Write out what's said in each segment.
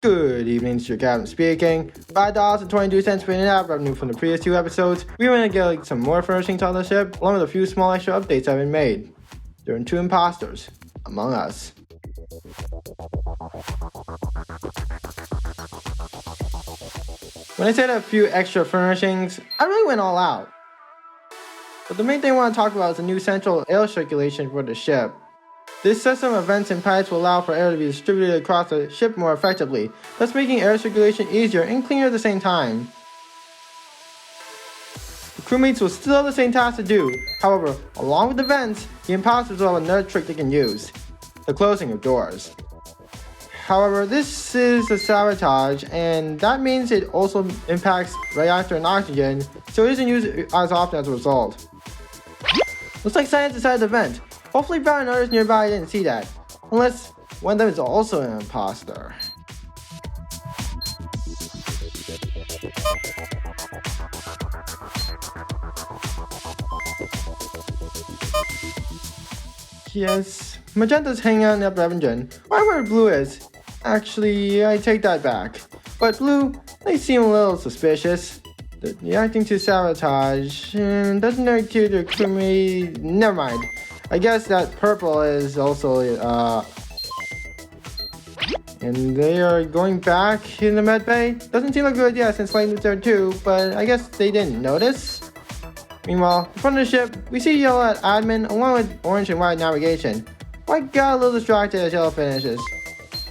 Good evening, it's your captain speaking. $5.22 for in-app revenue from the previous 2 episodes. We want to get some more furnishings on the ship, along with a few small extra updates that have been made. There are 2 impostors among us. When I said a few extra furnishings, I really went all out. But the main thing I want to talk about is the new central air circulation for the ship. This system of vents and pipes will allow for air to be distributed across the ship more effectively, thus making air circulation easier and cleaner at the same time. The crewmates will still have the same task to do. However, along with the vents, the impostors will have another trick they can use: the closing of doors. However, this is a sabotage, and that means it also impacts reactor and oxygen, so it isn't used as often as a result. Looks like science decided to vent. Hopefully Brown and others nearby didn't see that, unless one of them is also an imposter. Yes, Magenta's hanging out in the upper engine. I wonder where Blue is. Actually, I take that back. But Blue, they seem a little suspicious. They're reacting to sabotage, and doesn't appear to crewmate. Never mind. I guess that Purple is also, and they are going back in the med bay. Doesn't seem like a good idea since Lightning was there too, but I guess they didn't notice. Meanwhile, in front of the ship, we see yellow at admin along with orange and white navigation. White got a little distracted as yellow finishes.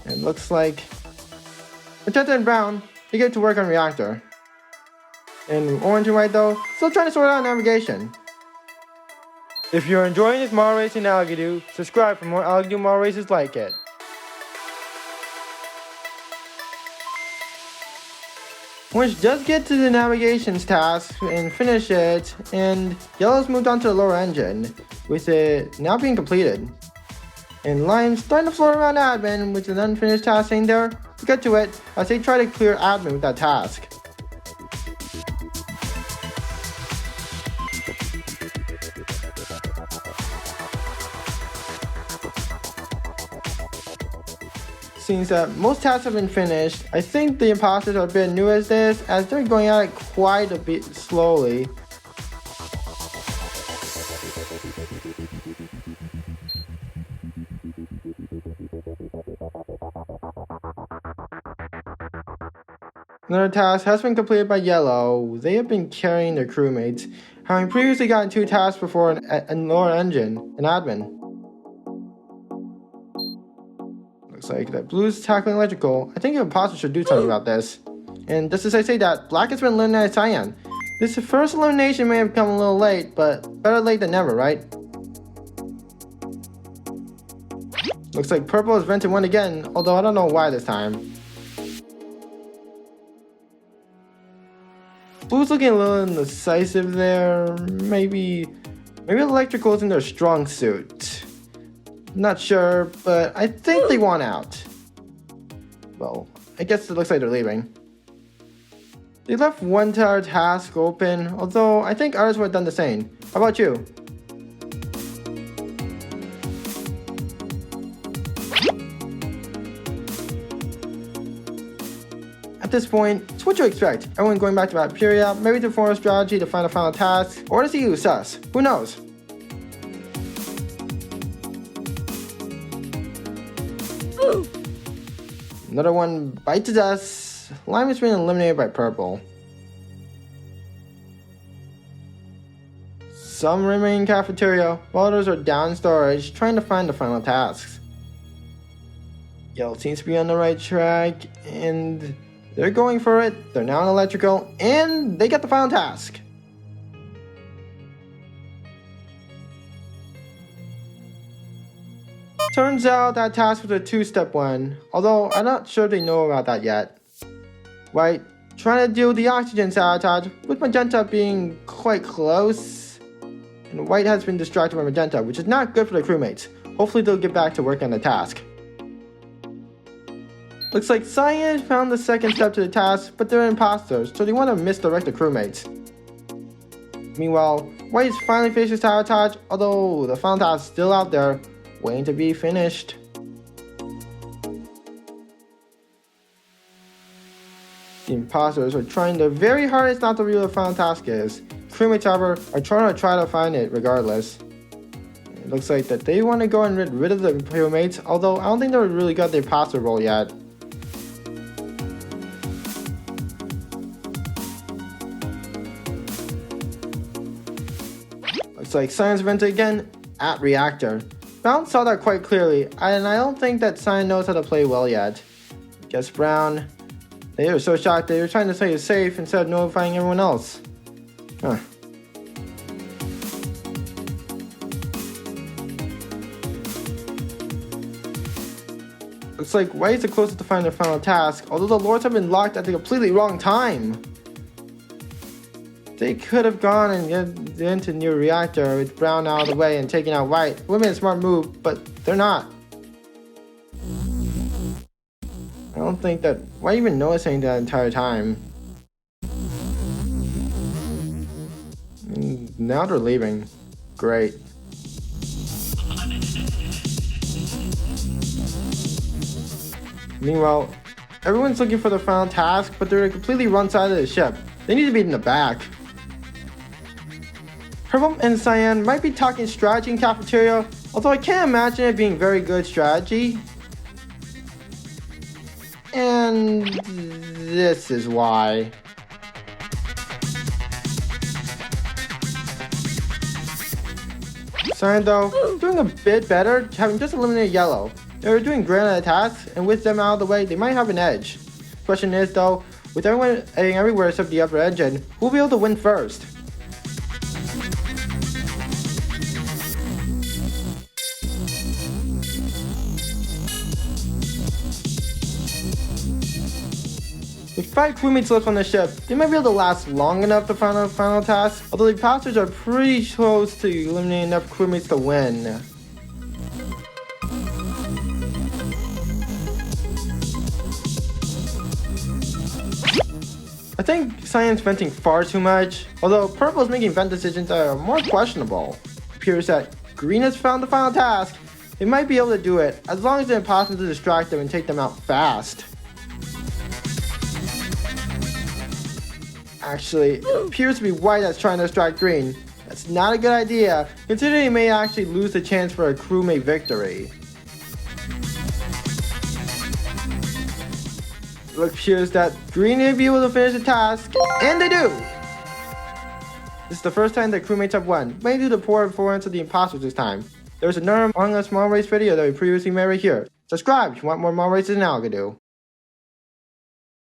It looks like Magenta and Brown, they get to work on reactor. And orange and white though, still trying to sort out navigation. If you're enjoying this Marble Race in Algodoo, subscribe for more Algodoo Marble Races like it. Orange does get to the navigations task and finish it, and Yellow's moved on to the lower engine, with it now being completed. And Lime's starting to float around admin with an unfinished task saying there. We'll get to it as they try to clear admin with that task. Seems that most tasks have been finished, I think the imposters are a bit new at this, as they're going at it quite a bit slowly. Another task has been completed by Yellow. They have been carrying their crewmates, having previously gotten 2 tasks before in lower engine and admin. Looks like that Blue's tackling electrical. I think the imposter should do something about this. And just as I say that, Black has been eliminated Cyan. This first elimination may have come a little late, but better late than never, right? Looks like Purple has vented one again, although I don't know why this time. Blue's looking a little indecisive there. Maybe electrical isn't their strong suit. Not sure, but I think they want out. Well, I guess it looks like they're leaving. They left one tower task open, although I think others would have done the same. How about you? At this point, it's what you expect. Everyone going back to Euphoria, maybe to form a strategy to find a final task, or to see who's sus. Who knows? Another one bites the dust. Lime has been eliminated by Purple. Some remain in cafeteria, while others are down in storage, trying to find the final tasks. Yellow seems to be on the right track, and they're going for it. They're now in electrical, and they get the final task. Turns out that task was a 2-step one, although I'm not sure they know about that yet. White, trying to deal with the oxygen sabotage, with Magenta being quite close. And White has been distracted by Magenta, which is not good for the crewmates. Hopefully they'll get back to work on the task. Looks like Cyan found the second step to the task, but they're imposters, so they want to misdirect the crewmates. Meanwhile, White has finally finished his sabotage, although the final task is still out there, waiting to be finished. The imposters are trying their very hardest not to reveal what the final task is. Crewmates, however, are trying to find it regardless. It looks like that they want to go and get rid of the crewmates, although I don't think they really got the imposter role yet. Looks like Science vented again at Reactor. Brown saw that quite clearly, and I don't think that Science knows how to play well yet. Guess Brown, they were so shocked they were trying to play it safe instead of notifying everyone else. Huh. Looks like White is the closest to find their final task, although the lords have been locked at the completely wrong time. They could have gone and get into New Reactor with Brown out of the way and taken out White. It would have been a smart move, but they're not. I don't think that White even noticed anything that entire time. And now they're leaving. Great. Meanwhile, everyone's looking for the final task, but they're completely wrong side of the ship. They need to be in the back. Purple and Cyan might be talking strategy in cafeteria, although I can't imagine it being very good strategy. And this is why. Cyan though, doing a bit better, having just eliminated Yellow. They were doing great at the task, and with them out of the way, they might have an edge. Question is though, with everyone heading everywhere except the upper engine, who will be able to win first? With 5 crewmates left on the ship, they might be able to last long enough to find a final task, although the imposters are pretty close to eliminating enough crewmates to win. I think Cyan's venting far too much, although Purple is making vent decisions that are more questionable. It appears that Green has found the final task. They might be able to do it, as long as the imposters distract them and take them out fast. Actually, it appears to be White that's trying to distract Green. That's not a good idea, considering he may actually lose the chance for a crewmate victory. It appears that Green may be able to finish the task, and they do! This is the first time that crewmates have won, mainly due to poor performance of the imposters this time. There's another Among Us Marble Race video that we previously made right here. Subscribe if you want more Marble Races in Algodoo.